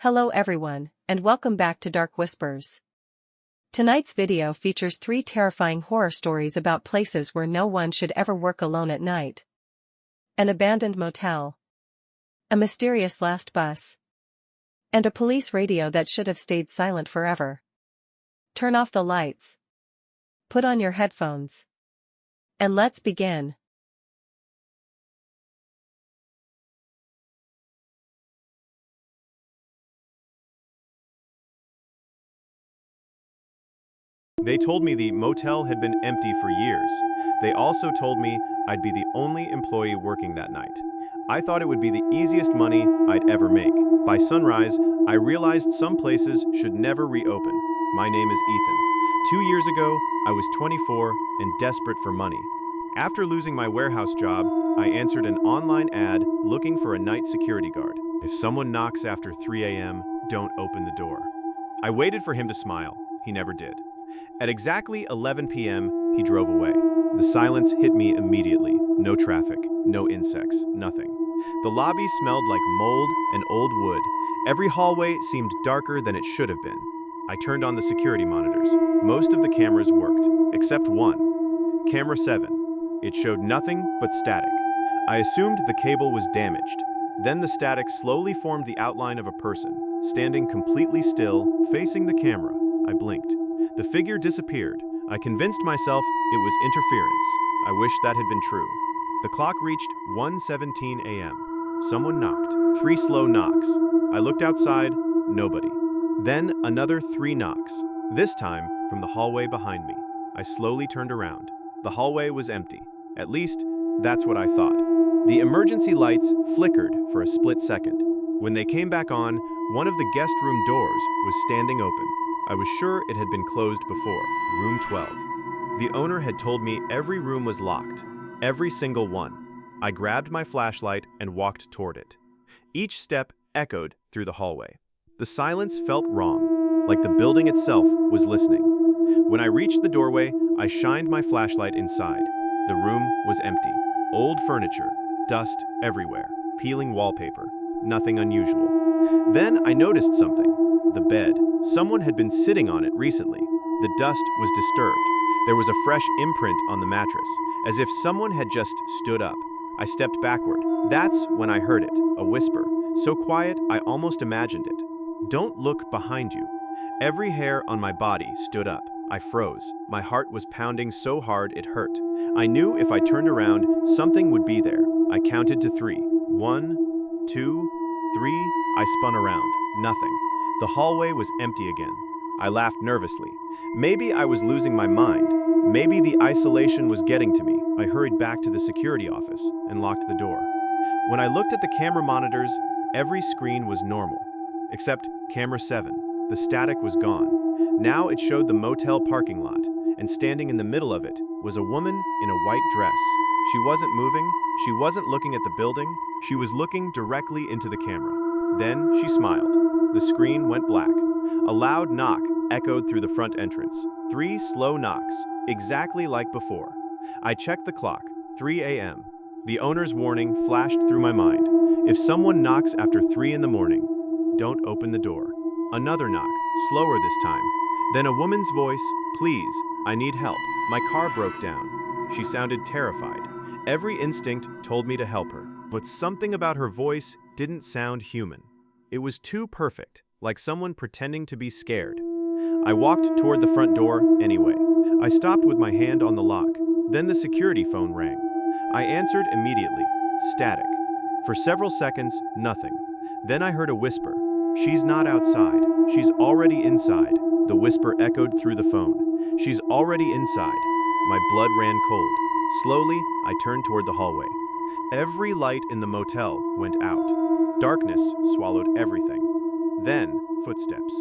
Hello everyone, and welcome back to Dark Whispers. Tonight's video features 3 terrifying horror stories about places where no one should ever work alone at night. An abandoned motel. A mysterious last bus. And a police radio that should have stayed silent forever. Turn off the lights. Put on your headphones. And let's begin. They told me the motel had been empty for years. They also told me I'd be the only employee working that night. I thought it would be the easiest money I'd ever make. By sunrise, I realized some places should never reopen. My name is Ethan. 2 years ago, I was 24 and desperate for money. After losing my warehouse job, I answered an online ad looking for a night security guard. If someone knocks after 3 a.m., don't open the door. I waited for him to smile. He never did. At exactly 11 p.m., he drove away. The silence hit me immediately. No traffic, no insects, nothing. The lobby smelled like mold and old wood. Every hallway seemed darker than it should have been. I turned on the security monitors. Most of the cameras worked, except one. Camera 7. It showed nothing but static. I assumed the cable was damaged. Then the static slowly formed the outline of a person, standing completely still, facing the camera. I blinked. The figure disappeared. I convinced myself it was interference. I wish that had been true. The clock reached 1:17 a.m. Someone knocked. 3 slow knocks. I looked outside, nobody. Then another 3 knocks, this time from the hallway behind me. I slowly turned around. The hallway was empty. At least, that's what I thought. The emergency lights flickered for a split second. When they came back on, one of the guest room doors was standing open. I was sure it had been closed before. Room 12. The owner had told me every room was locked. Every single one. I grabbed my flashlight and walked toward it. Each step echoed through the hallway. The silence felt wrong, like the building itself was listening. When I reached the doorway, I shined my flashlight inside. The room was empty. Old furniture, dust everywhere, peeling wallpaper. Nothing unusual. Then I noticed something. The bed. Someone had been sitting on it recently. The dust was disturbed. There was a fresh imprint on the mattress, as if someone had just stood up. I stepped backward. That's when I heard it, a whisper, so quiet I almost imagined it. Don't look behind you. Every hair on my body stood up. I froze. My heart was pounding so hard it hurt. I knew if I turned around, something would be there. I counted to 3. 1, 2, 3. I spun around. Nothing. The hallway was empty again. I laughed nervously. Maybe I was losing my mind. Maybe the isolation was getting to me. I hurried back to the security office and locked the door. When I looked at the camera monitors, every screen was normal. Except camera 7. The static was gone. Now it showed the motel parking lot, and standing in the middle of it was a woman in a white dress. She wasn't moving. She wasn't looking at the building. She was looking directly into the camera. Then she smiled. The screen went black. A loud knock echoed through the front entrance. 3 slow knocks, exactly like before. I checked the clock. 3 a.m. The owner's warning flashed through my mind. If someone knocks after 3 in the morning, don't open the door. Another knock, slower this time. Then a woman's voice, "Please, I need help. My car broke down." She sounded terrified. Every instinct told me to help her, but something about her voice didn't sound human. It was too perfect, like someone pretending to be scared. I walked toward the front door anyway. I stopped with my hand on the lock. Then the security phone rang. I answered immediately. Static. For several seconds, nothing. Then I heard a whisper. "She's not outside. She's already inside." The whisper echoed through the phone. "She's already inside." My blood ran cold. Slowly, I turned toward the hallway. Every light in the motel went out. Darkness swallowed everything. Then, footsteps.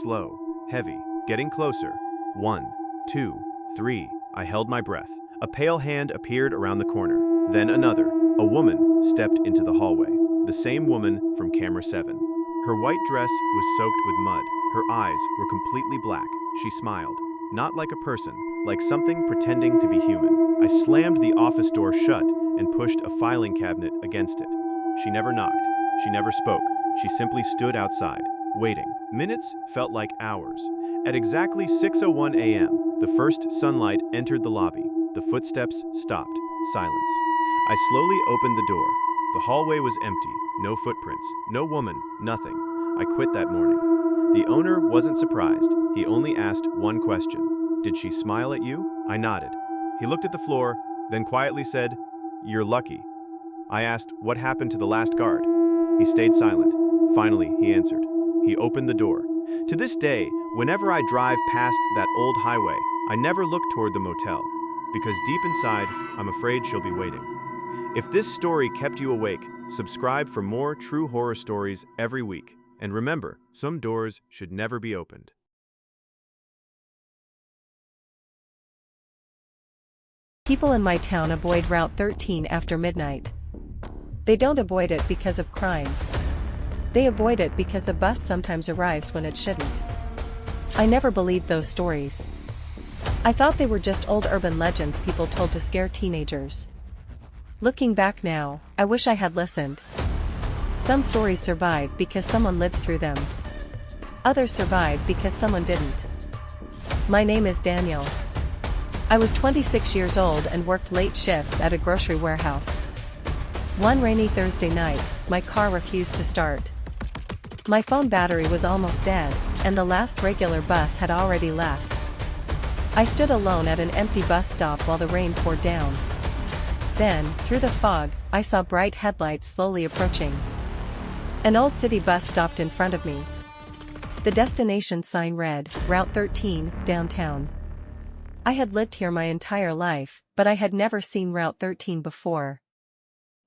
Slow, heavy, getting closer. 1, 2, 3. I held my breath. A pale hand appeared around the corner. Then another. A woman stepped into the hallway. The same woman from camera 7. Her white dress was soaked with mud. Her eyes were completely black. She smiled. Not like a person, like something pretending to be human. I slammed the office door shut and pushed a filing cabinet against it. She never knocked. She never spoke. She simply stood outside. waiting. Minutes felt like hours. At exactly 6:01 a.m., the first sunlight entered the lobby. The footsteps stopped. Silence. I slowly opened the door. The hallway was empty. No footprints. No woman. Nothing. I quit that morning. The owner wasn't surprised. He only asked one question. Did she smile at you? I nodded. He looked at the floor, then quietly said, "You're lucky." I asked, "What happened to the last guard?" He stayed silent. Finally, he answered. He opened the door. To this day, whenever I drive past that old highway, I never look toward the motel, because deep inside, I'm afraid she'll be waiting. If this story kept you awake, subscribe for more true horror stories every week. And remember, some doors should never be opened. People in my town avoid Route 13 after midnight. They don't avoid it because of crime. They avoid it because the bus sometimes arrives when it shouldn't. I never believed those stories. I thought they were just old urban legends people told to scare teenagers. Looking back now, I wish I had listened. Some stories survive because someone lived through them. Others survive because someone didn't. My name is Daniel. I was 26 years old and worked late shifts at a grocery warehouse. One rainy Thursday night, my car refused to start. My phone battery was almost dead, and the last regular bus had already left. I stood alone at an empty bus stop while the rain poured down. Then, through the fog, I saw bright headlights slowly approaching. An old city bus stopped in front of me. The destination sign read, Route 13, downtown. I had lived here my entire life, but I had never seen Route 13 before.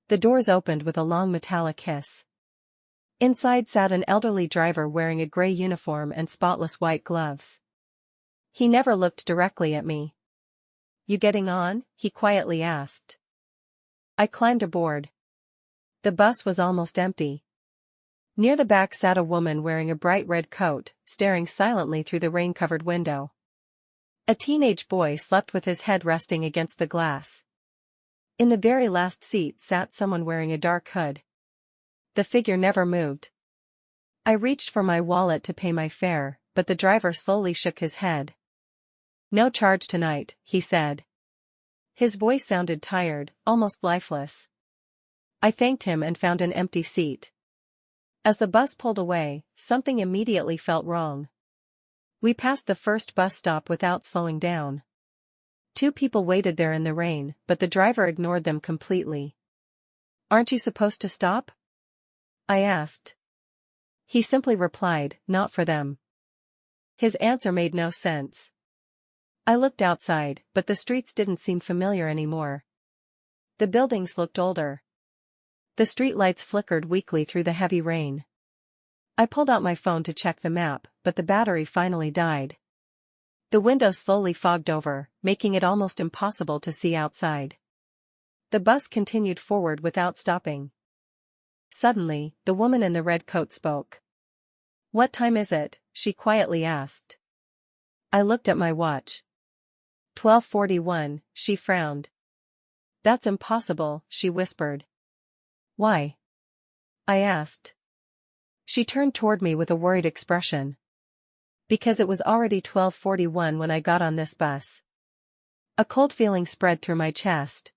The doors opened with a long metallic hiss. Inside sat an elderly driver wearing a gray uniform and spotless white gloves. He never looked directly at me. "You getting on?" he quietly asked. I climbed aboard. The bus was almost empty. Near the back sat a woman wearing a bright red coat, staring silently through the rain-covered window. A teenage boy slept with his head resting against the glass. In the very last seat sat someone wearing a dark hood. The figure never moved. I reached for my wallet to pay my fare, but the driver slowly shook his head. "No charge tonight," he said. His voice sounded tired, almost lifeless. I thanked him and found an empty seat. As the bus pulled away, something immediately felt wrong. We passed the first bus stop without slowing down. Two people waited there in the rain, but the driver ignored them completely. "Aren't you supposed to stop?" I asked. He simply replied, "Not for them." His answer made no sense. I looked outside, but the streets didn't seem familiar anymore. The buildings looked older. The streetlights flickered weakly through the heavy rain. I pulled out my phone to check the map, but the battery finally died. The windows slowly fogged over, making it almost impossible to see outside. The bus continued forward without stopping. Suddenly, the woman in the red coat spoke. "What time is it?" she quietly asked. I looked at my watch. 12:41, she frowned. "That's impossible," she whispered. "Why?" I asked. She turned toward me with a worried expression. "Because it was already 12:41 when I got on this bus." A cold feeling spread through my chest.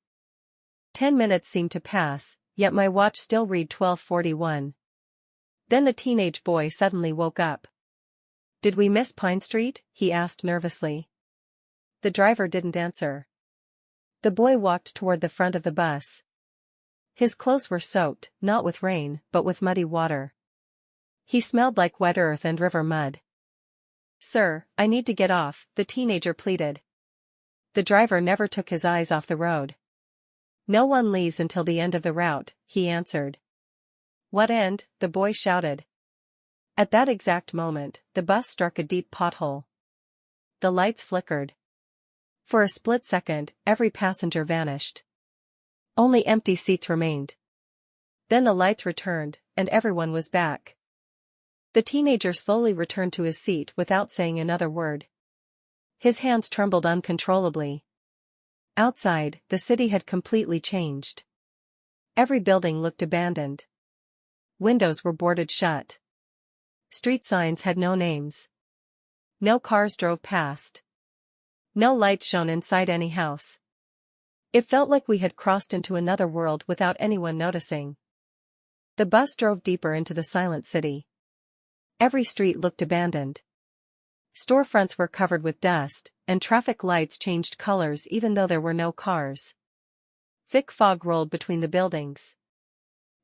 10 minutes seemed to pass, yet my watch still read 12:41. Then the teenage boy suddenly woke up. "Did we miss Pine Street?" he asked nervously. The driver didn't answer. The boy walked toward the front of the bus. His clothes were soaked, not with rain, but with muddy water. He smelled like wet earth and river mud. "Sir, I need to get off," the teenager pleaded. The driver never took his eyes off the road. "No one leaves until the end of the route," he answered. "What end?" the boy shouted. At that exact moment, the bus struck a deep pothole. The lights flickered. For a split second, every passenger vanished. Only empty seats remained. Then the lights returned, and everyone was back. The teenager slowly returned to his seat without saying another word. His hands trembled uncontrollably. Outside, the city had completely changed. Every building looked abandoned. Windows were boarded shut. Street signs had no names. No cars drove past. No lights shone inside any house. It felt like we had crossed into another world without anyone noticing. The bus drove deeper into the silent city. Every street looked abandoned. Storefronts were covered with dust, and traffic lights changed colors even though there were no cars. Thick fog rolled between the buildings.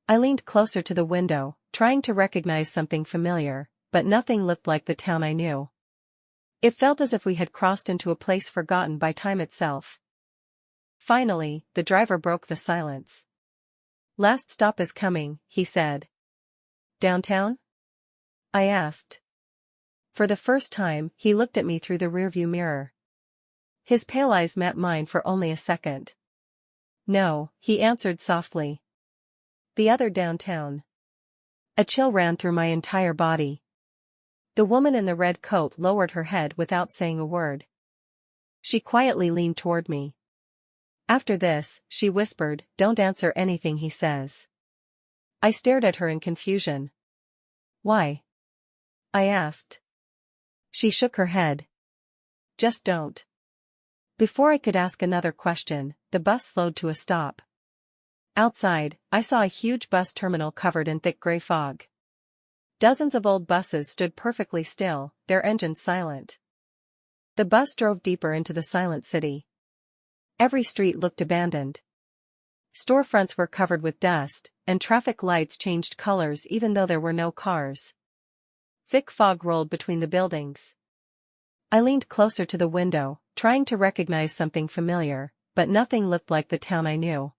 I leaned closer to the window, trying to recognize something familiar, but nothing looked like the town I knew. It felt as if we had crossed into a place forgotten by time itself. Finally, the driver broke the silence. "Last stop is coming," he said. "Downtown?" I asked. For the first time, he looked at me through the rearview mirror. His pale eyes met mine for only a second. "No," he answered softly. "The other downtown." A chill ran through my entire body. The woman in the red coat lowered her head without saying a word. She quietly leaned toward me. "After this," she whispered, "don't answer anything he says." I stared at her in confusion. "Why?" I asked. She shook her head. "Just don't." Before I could ask another question, the bus slowed to a stop. Outside, I saw a huge bus terminal covered in thick gray fog. Dozens of old buses stood perfectly still, their engines silent. The bus drove deeper into the silent city. Every street looked abandoned. Storefronts were covered with dust, and traffic lights changed colors even though there were no cars. Thick fog rolled between the buildings. I leaned closer to the window, trying to recognize something familiar, but nothing looked like the town I knew.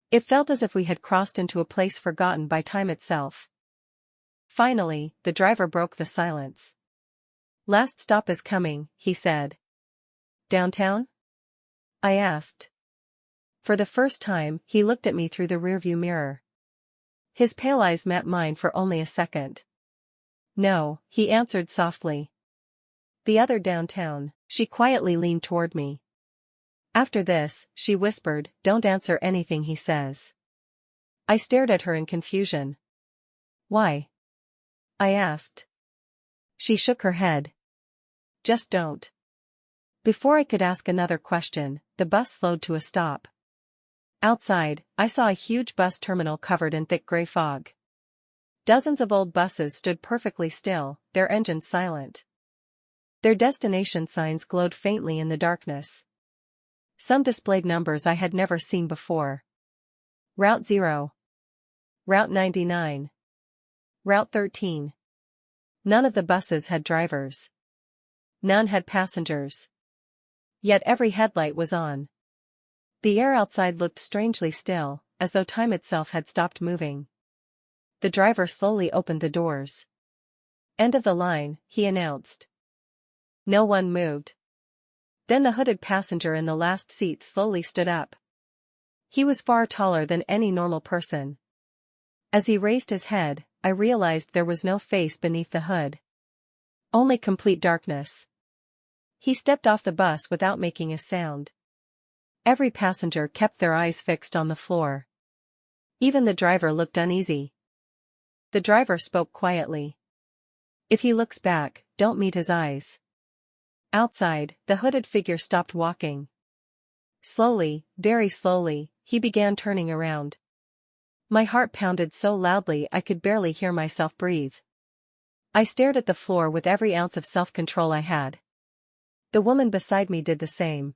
It felt as if we had crossed into a place forgotten by time itself. Finally, the driver broke the silence. "Last stop is coming," he said. "Downtown?" I asked. For the first time, he looked at me through the rearview mirror. His pale eyes met mine for only a second. "No," he answered softly. "The other downtown." She quietly leaned toward me. "After this," she whispered, "don't answer anything he says." I stared at her in confusion. "Why?" I asked. She shook her head. "Just don't." Before I could ask another question, the bus slowed to a stop. Outside, I saw a huge bus terminal covered in thick gray fog. Dozens of old buses stood perfectly still, their engines silent. Their destination signs glowed faintly in the darkness. Some displayed numbers I had never seen before. Route 0. Route 99. Route 13. None of the buses had drivers. None had passengers. Yet every headlight was on. The air outside looked strangely still, as though time itself had stopped moving. The driver slowly opened the doors. "End of the line," he announced. No one moved. Then the hooded passenger in the last seat slowly stood up. He was far taller than any normal person. As he raised his head, I realized there was no face beneath the hood. Only complete darkness. He stepped off the bus without making a sound. Every passenger kept their eyes fixed on the floor. Even the driver looked uneasy. The driver spoke quietly. "If he looks back, don't meet his eyes." Outside, the hooded figure stopped walking. Slowly, very slowly, he began turning around. My heart pounded so loudly I could barely hear myself breathe. I stared at the floor with every ounce of self-control I had. The woman beside me did the same.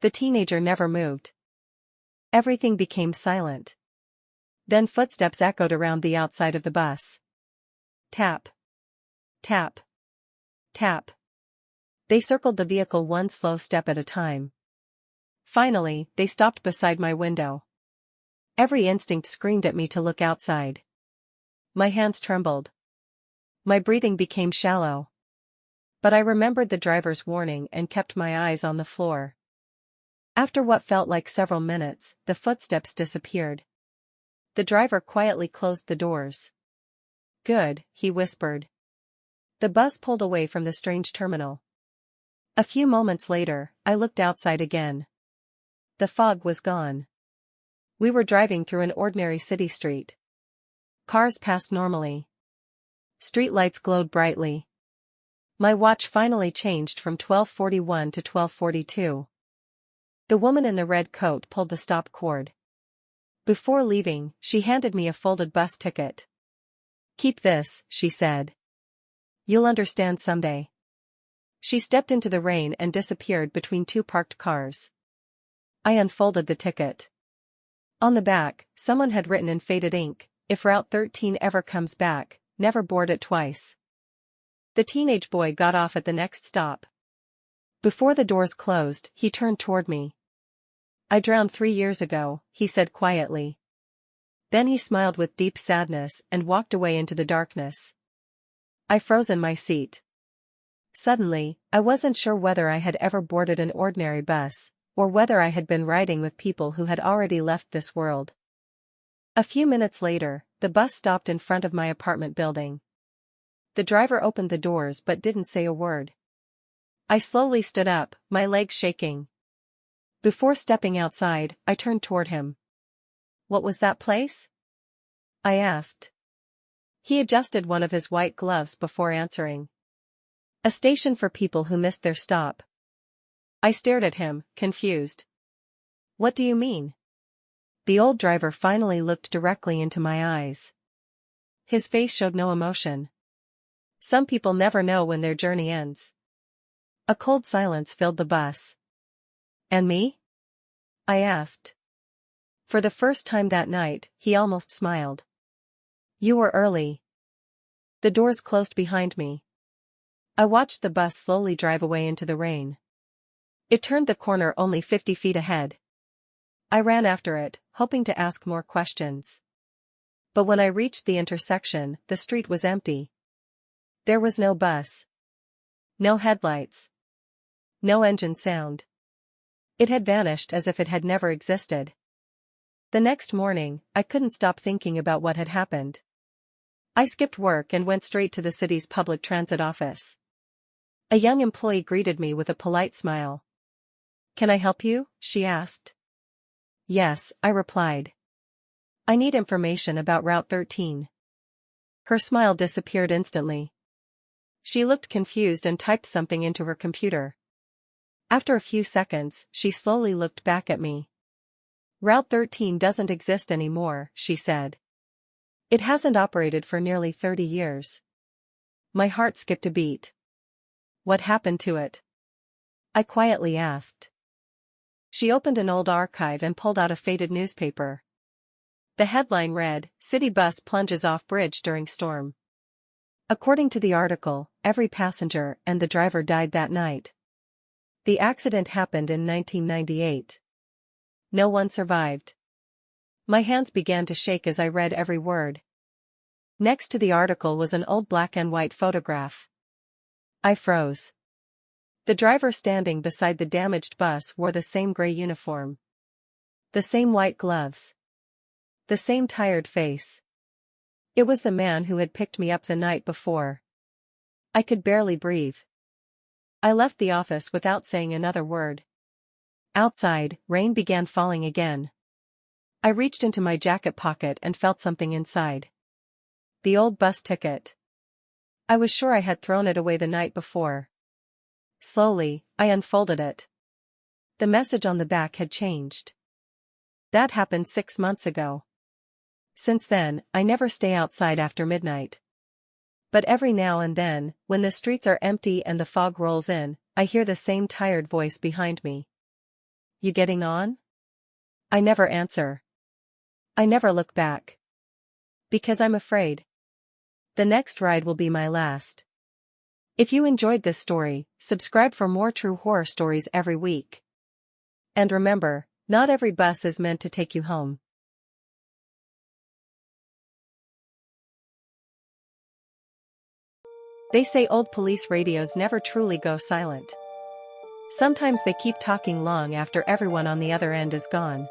The teenager never moved. Everything became silent. Then footsteps echoed around the outside of the bus. Tap. Tap. Tap. They circled the vehicle one slow step at a time. Finally, they stopped beside my window. Every instinct screamed at me to look outside. My hands trembled. My breathing became shallow. But I remembered the driver's warning and kept my eyes on the floor. After what felt like several minutes, the footsteps disappeared. The driver quietly closed the doors. "Good," he whispered. The bus pulled away from the strange terminal. A few moments later, I looked outside again. The fog was gone. We were driving through an ordinary city street. Cars passed normally. Street lights glowed brightly. My watch finally changed from 12:41 to 12:42. The woman in the red coat pulled the stop cord. Before leaving, she handed me a folded bus ticket. "Keep this," she said. "You'll understand someday." She stepped into the rain and disappeared between two parked cars. I unfolded the ticket. On the back, someone had written in faded ink, "If Route 13 ever comes back, never board it twice." The teenage boy got off at the next stop. Before the doors closed, he turned toward me. "I drowned 3 years ago," he said quietly. Then he smiled with deep sadness and walked away into the darkness. I froze in my seat. Suddenly, I wasn't sure whether I had ever boarded an ordinary bus, or whether I had been riding with people who had already left this world. A few minutes later, the bus stopped in front of my apartment building. The driver opened the doors but didn't say a word. I slowly stood up, my legs shaking. Before stepping outside, I turned toward him. "What was that place?" I asked. He adjusted one of his white gloves before answering. "A station for people who missed their stop." I stared at him, confused. "What do you mean?" The old driver finally looked directly into my eyes. His face showed no emotion. "Some people never know when their journey ends." A cold silence filled the bus. "And me?" I asked. For the first time that night, he almost smiled. "You were early." The doors closed behind me. I watched the bus slowly drive away into the rain. It turned the corner only 50 feet ahead. I ran after it, hoping to ask more questions. But when I reached the intersection, the street was empty. There was no bus. No headlights. No engine sound. It had vanished as if it had never existed. The next morning, I couldn't stop thinking about what had happened. I skipped work and went straight to the city's public transit office. A young employee greeted me with a polite smile. "Can I help you?" she asked. "Yes," I replied. "I need information about Route 13. Her smile disappeared instantly. She looked confused and typed something into her computer. After a few seconds, she slowly looked back at me. "Route 13 doesn't exist anymore," she said. "It hasn't operated for nearly 30 years. My heart skipped a beat. "What happened to it?" I quietly asked. She opened an old archive and pulled out a faded newspaper. The headline read, "City Bus Plunges Off Bridge During Storm." According to the article, every passenger and the driver died that night. The accident happened in 1998. No one survived. My hands began to shake as I read every word. Next to the article was an old black and white photograph. I froze. The driver standing beside the damaged bus wore the same gray uniform. The same white gloves. The same tired face. It was the man who had picked me up the night before. I could barely breathe. I left the office without saying another word. Outside, rain began falling again. I reached into my jacket pocket and felt something inside. The old bus ticket. I was sure I had thrown it away the night before. Slowly, I unfolded it. The message on the back had changed. That happened 6 months ago. Since then, I never stay outside after midnight. But every now and then, when the streets are empty and the fog rolls in, I hear the same tired voice behind me. "You getting on?" I never answer. I never look back. Because I'm afraid. The next ride will be my last. If you enjoyed this story, subscribe for more true horror stories every week. And remember, not every bus is meant to take you home. They say old police radios never truly go silent. Sometimes they keep talking long after everyone on the other end is gone.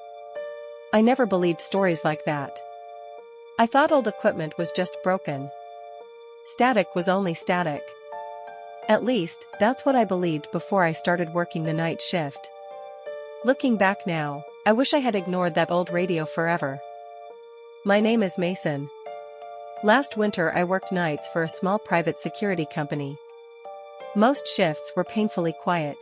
I never believed stories like that. I thought old equipment was just broken. Static was only static. At least, that's what I believed before I started working the night shift. Looking back now, I wish I had ignored that old radio forever. My name is Mason. Last winter I worked nights for a small private security company. Most shifts were painfully quiet.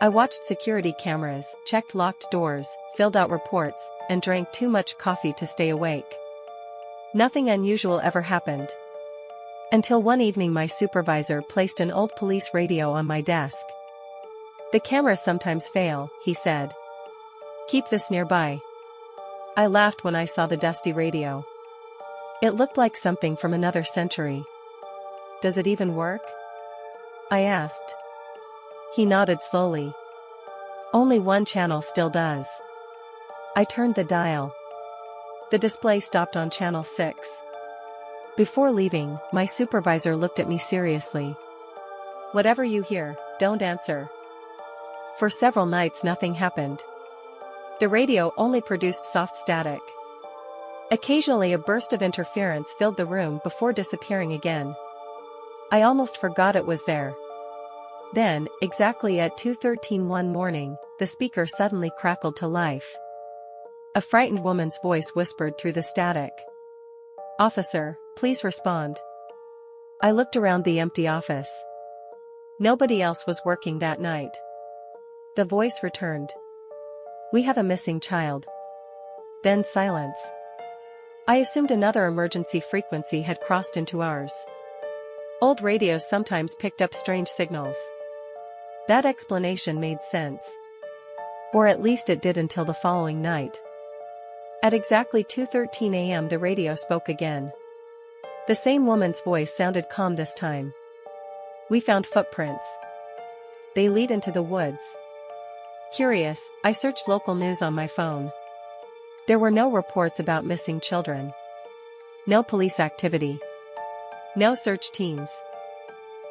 I watched security cameras, checked locked doors, filled out reports, and drank too much coffee to stay awake. Nothing unusual ever happened. Until one evening my supervisor placed an old police radio on my desk. "The cameras sometimes fail," he said. "Keep this nearby." I laughed when I saw the dusty radio. It looked like something from another century. "Does it even work?" I asked. He nodded slowly. "Only one channel still does." I turned the dial. The display stopped on channel 6. Before leaving, my supervisor looked at me seriously. "Whatever you hear, don't answer." For several nights nothing happened. The radio only produced soft static. Occasionally a burst of interference filled the room before disappearing again. I almost forgot it was there. Then, exactly at 2:13 one morning, the speaker suddenly crackled to life. A frightened woman's voice whispered through the static. "Officer, please respond." I looked around the empty office. Nobody else was working that night. The voice returned. "We have a missing child." Then silence. I assumed another emergency frequency had crossed into ours. Old radios sometimes picked up strange signals. That explanation made sense. Or at least it did until the following night. At exactly 2:13 a.m. the radio spoke again. The same woman's voice sounded calm this time. "We found footprints. They lead into the woods." Curious, I searched local news on my phone. There were no reports about missing children. No police activity. No search teams.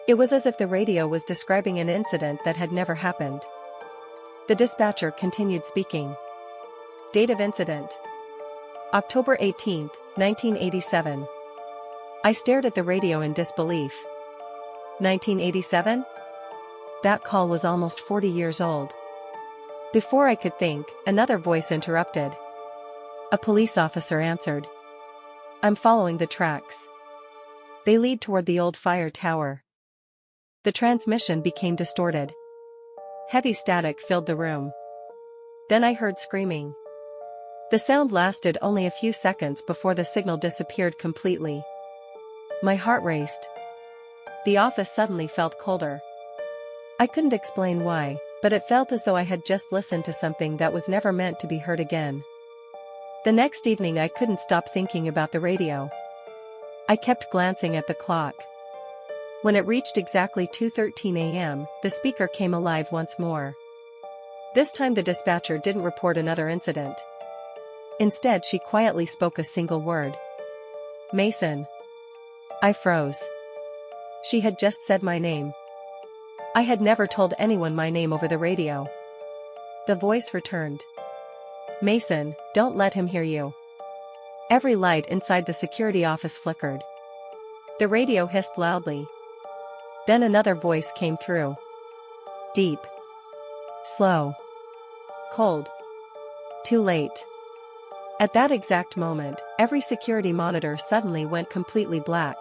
It was as if the radio was describing an incident that had never happened. The dispatcher continued speaking. Date of incident: October 18, 1987. I stared at the radio in disbelief. 1987? That call was almost 40 years old. Before I could think, another voice interrupted. A police officer answered. "I'm following the tracks. They lead toward the old fire tower." The transmission became distorted. Heavy static filled the room. Then I heard screaming. The sound lasted only a few seconds before the signal disappeared completely. My heart raced. The office suddenly felt colder. I couldn't explain why, but it felt as though I had just listened to something that was never meant to be heard again. The next evening I couldn't stop thinking about the radio. I kept glancing at the clock. When it reached exactly 2:13 a.m., the speaker came alive once more. This time the dispatcher didn't report another incident. Instead she quietly spoke a single word. "Mason." I froze. She had just said my name. I had never told anyone my name over the radio. The voice returned. "Mason, don't let him hear you." Every light inside the security office flickered. The radio hissed loudly. Then another voice came through. Deep. Slow. Cold. Too late. At that exact moment, every security monitor suddenly went completely black.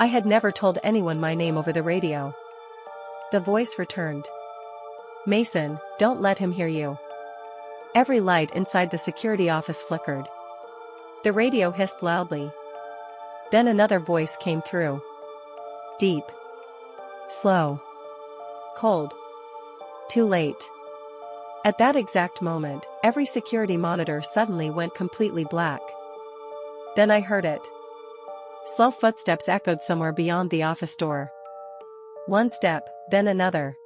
I had never told anyone my name over the radio. The voice returned. "Mason, don't let him hear you." Every light inside the security office flickered. The radio hissed loudly. Then another voice came through. Deep. Slow. Cold. Too late. At that exact moment, every security monitor suddenly went completely black. Then I heard it. Slow footsteps echoed somewhere beyond the office door. One step, then another.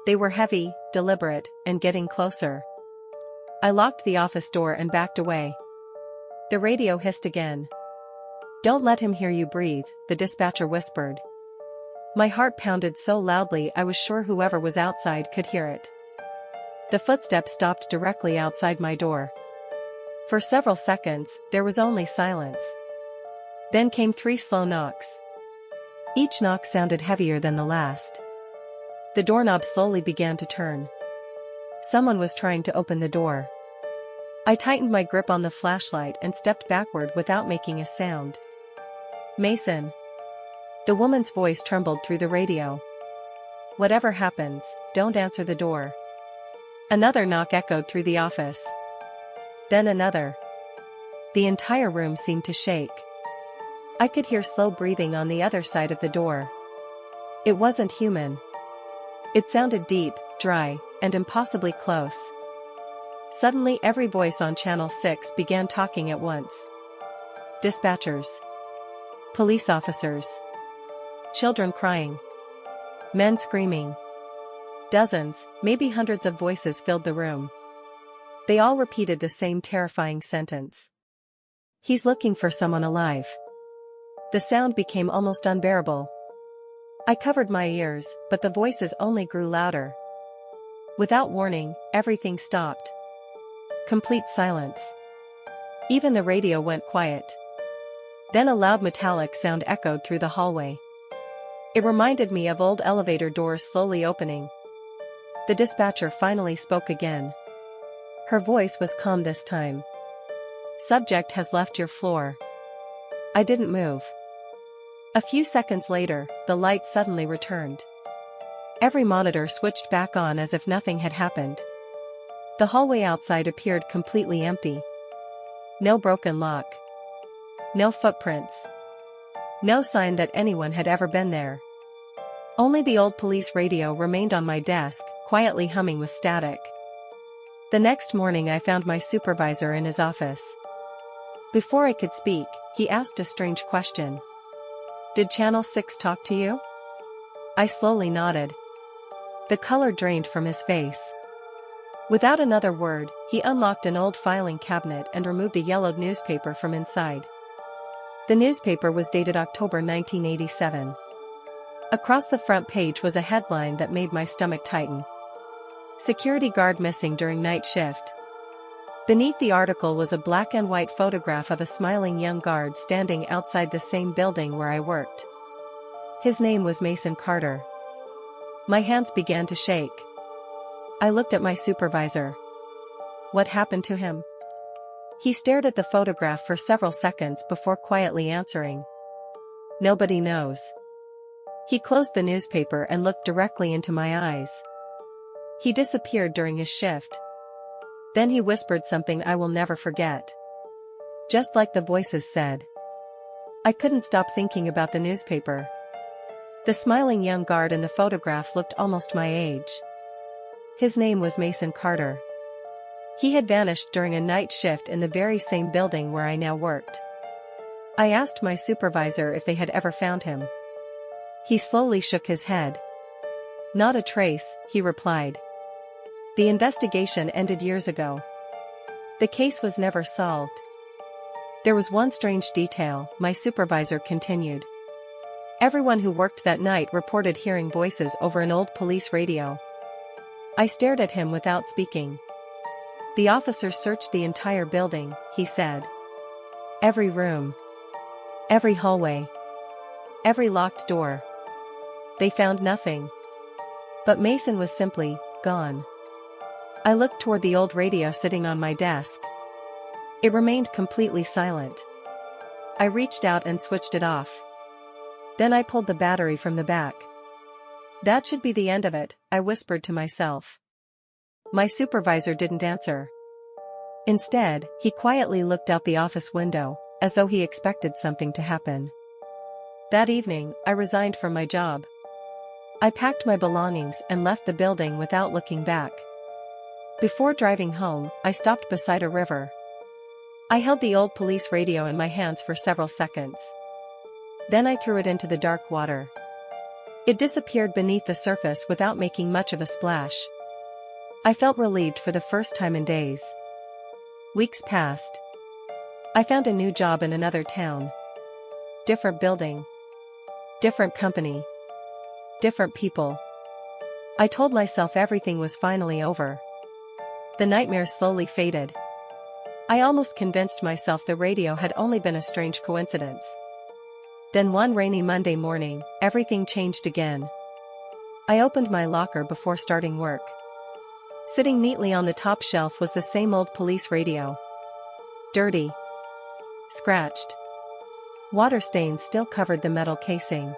They were heavy, deliberate, and getting closer. I locked the office door and backed away. The radio hissed again. "Don't let him hear you breathe," the dispatcher whispered. My heart pounded so loudly I was sure whoever was outside could hear it. The footsteps stopped directly outside my door. For several seconds, there was only silence. Then came 3 slow knocks. Each knock sounded heavier than the last. The doorknob slowly began to turn. Someone was trying to open the door. I tightened my grip on the flashlight and stepped backward without making a sound. Mason. The woman's voice trembled through the radio. Whatever happens, don't answer the door. Another knock echoed through the office. Then another. The entire room seemed to shake. I could hear slow breathing on the other side of the door. It wasn't human. It sounded deep, dry, and impossibly close. Suddenly every voice on Channel 6 began talking at once. Dispatchers. Police officers. Children crying. Men screaming. Dozens, maybe hundreds of voices filled the room. They all repeated the same terrifying sentence. He's looking for someone alive. The sound became almost unbearable. I covered my ears, but the voices only grew louder. Without warning, everything stopped. Complete silence. Even the radio went quiet. Then a loud metallic sound echoed through the hallway. It reminded me of old elevator doors slowly opening. The dispatcher finally spoke again. Her voice was calm this time. Subject has left your floor. I didn't move. A few seconds later, the light suddenly returned. Every monitor switched back on as if nothing had happened. The hallway outside appeared completely empty. No broken lock. No footprints. No sign that anyone had ever been there. Only the old police radio remained on my desk, quietly humming with static. The next morning I found my supervisor in his office. Before I could speak, he asked a strange question. Did Channel 6 talk to you? I slowly nodded. The color drained from his face. Without another word, he unlocked an old filing cabinet and removed a yellowed newspaper from inside. The newspaper was dated October 1987. Across the front page was a headline that made my stomach tighten. Security guard missing during night shift. Beneath the article was a black and white photograph of a smiling young guard standing outside the same building where I worked. His name was Mason Carter. My hands began to shake. I looked at my supervisor. What happened to him? He stared at the photograph for several seconds before quietly answering. Nobody knows. He closed the newspaper and looked directly into my eyes. He disappeared during his shift. Then he whispered something I will never forget. Just like the voices said. I couldn't stop thinking about the newspaper. The smiling young guard in the photograph looked almost my age. His name was Mason Carter. He had vanished during a night shift in the very same building where I now worked. I asked my supervisor if they had ever found him. He slowly shook his head. Not a trace, he replied. The investigation ended years ago. The case was never solved. There was one strange detail, my supervisor continued. Everyone who worked that night reported hearing voices over an old police radio. I stared at him without speaking. The officers searched the entire building, he said. Every room. Every hallway. Every locked door. They found nothing. But Mason was simply gone. I looked toward the old radio sitting on my desk. It remained completely silent. I reached out and switched it off. Then I pulled the battery from the back. That should be the end of it, I whispered to myself. My supervisor didn't answer. Instead, he quietly looked out the office window, as though he expected something to happen. That evening, I resigned from my job. I packed my belongings and left the building without looking back. Before driving home, I stopped beside a river. I held the old police radio in my hands for several seconds. Then I threw it into the dark water. It disappeared beneath the surface without making much of a splash. I felt relieved for the first time in days. Weeks passed. I found a new job in another town. Different building. Different company. Different people. I told myself everything was finally over. The nightmare slowly faded. I almost convinced myself the radio had only been a strange coincidence. Then one rainy Monday morning, everything changed again. I opened my locker before starting work. Sitting neatly on the top shelf was the same old police radio. Dirty. Scratched. Water stains still covered the metal casing.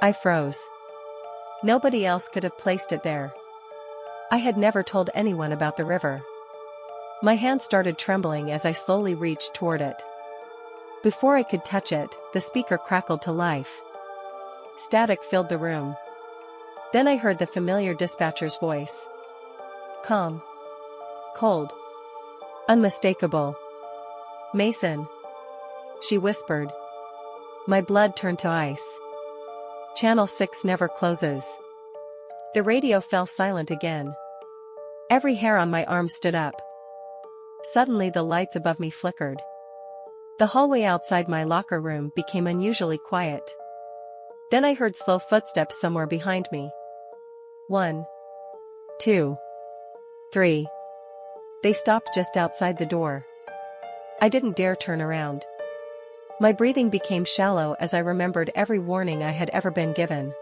I froze. Nobody else could have placed it there. I had never told anyone about the river. My hand started trembling as I slowly reached toward it. Before I could touch it, the speaker crackled to life. Static filled the room. Then I heard the familiar dispatcher's voice. Calm. Cold. Unmistakable. Mason. She whispered. My blood turned to ice. Channel 6 never closes. The radio fell silent again. Every hair on my arm stood up. Suddenly the lights above me flickered. The hallway outside my locker room became unusually quiet. Then I heard slow footsteps somewhere behind me. 1, 2, 3. They stopped just outside the door. I didn't dare turn around. My breathing became shallow as I remembered every warning I had ever been given.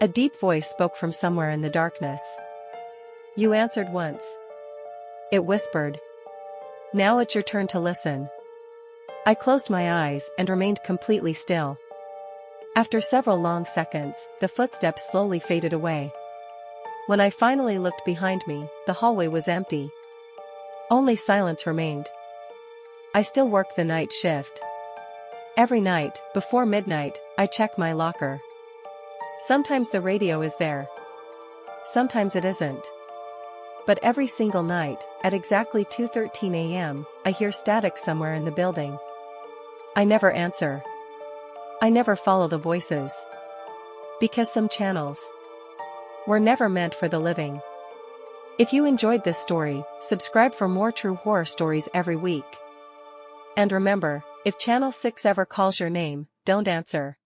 A deep voice spoke from somewhere in the darkness. You answered once. It whispered. Now it's your turn to listen. I closed my eyes and remained completely still. After several long seconds, the footsteps slowly faded away. When I finally looked behind me, the hallway was empty. Only silence remained. I still work the night shift. Every night, before midnight, I check my locker. Sometimes the radio is there. Sometimes it isn't. But every single night, at exactly 2:13 a.m., I hear static somewhere in the building. I never answer. I never follow the voices. Because some channels were never meant for the living. If you enjoyed this story, subscribe for more true horror stories every week. And remember, if Channel 6 ever calls your name, don't answer.